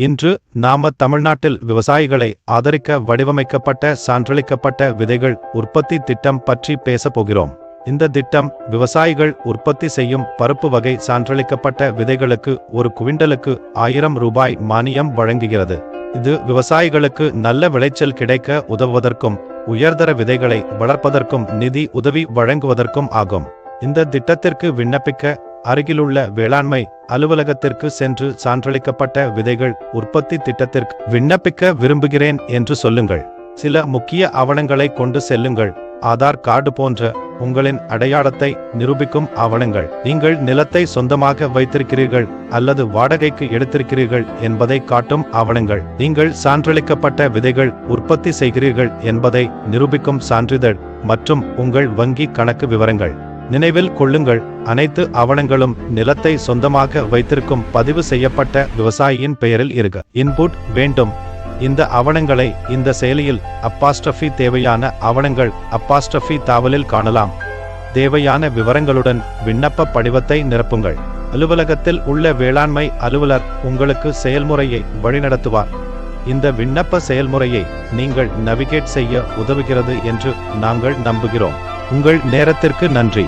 இன்று நாம தமிழ்நாட்டில் விவசாயிகளை ஆதரிக்க வடிவமைக்கப்பட்ட சான்றளிக்கப்பட்ட விதைகள் உற்பத்தி திட்டம் பற்றி பேச போகிறோம். இந்த திட்டம் விவசாயிகள் உற்பத்தி செய்யும் பருப்பு வகை சான்றளிக்கப்பட்ட விதைகளுக்கு ஒரு குவிண்டலுக்கு 1000 ரூபாய் மானியம் வழங்குகிறது. இது விவசாயிகளுக்கு நல்ல விளைச்சல் கிடைக்க உதவுவதற்கும் உயர்தர விதைகளை வளர்ப்பதற்கும் நிதி உதவி வழங்குவதற்கும் ஆகும். இந்த திட்டத்திற்கு விண்ணப்பிக்க அருகிலுள்ள வேளாண்மை அலுவலகத்திற்கு சென்று சான்றளிக்கப்பட்ட விதைகள் உற்பத்தி திட்டத்திற்கு விண்ணப்பிக்க விரும்புகிறேன் என்று சொல்லுங்கள். சில முக்கிய ஆவணங்களை கொண்டு செல்லுங்கள். ஆதார் கார்டு போன்ற உங்களின் அடையாளத்தை நிரூபிக்கும் ஆவணங்கள், நீங்கள் நிலத்தை சொந்தமாக வைத்திருக்கிறீர்கள் அல்லது வாடகைக்கு எடுத்திருக்கிறீர்கள் என்பதை காட்டும் ஆவணங்கள், நீங்கள் சான்றளிக்கப்பட்ட விதைகள் உற்பத்தி செய்கிறீர்கள் என்பதை நிரூபிக்கும் சான்றிதழ் மற்றும் உங்கள் வங்கி கணக்கு விவரங்கள். நினைவில் கொள்ளுங்கள், அனைத்து ஆவணங்களும் நிலத்தை சொந்தமாக வைத்திருக்கும் பதிவு செய்யப்பட்ட விவசாயியின் பெயரில் இருக்க இன்புட் வேண்டும். இந்த ஆவணங்களை இந்த செயலியில் அப்பாஸ்ட்ரஃபி தேவையான ஆவணங்கள் அப்பாஸ்ட்ரஃபி தாவலில் காணலாம். தேவையான விவரங்களுடன் விண்ணப்ப படிவத்தை நிரப்புங்கள். அலுவலகத்தில் உள்ள வேளாண்மை அலுவலர் உங்களுக்கு செயல்முறையை வழிநடத்துவார். இந்த விண்ணப்ப செயல்முறையை நீங்கள் நவிகேட் செய்ய உதவுகிறது என்று நாங்கள் நம்புகிறோம். உங்கள் நேரத்திற்கு நன்றி.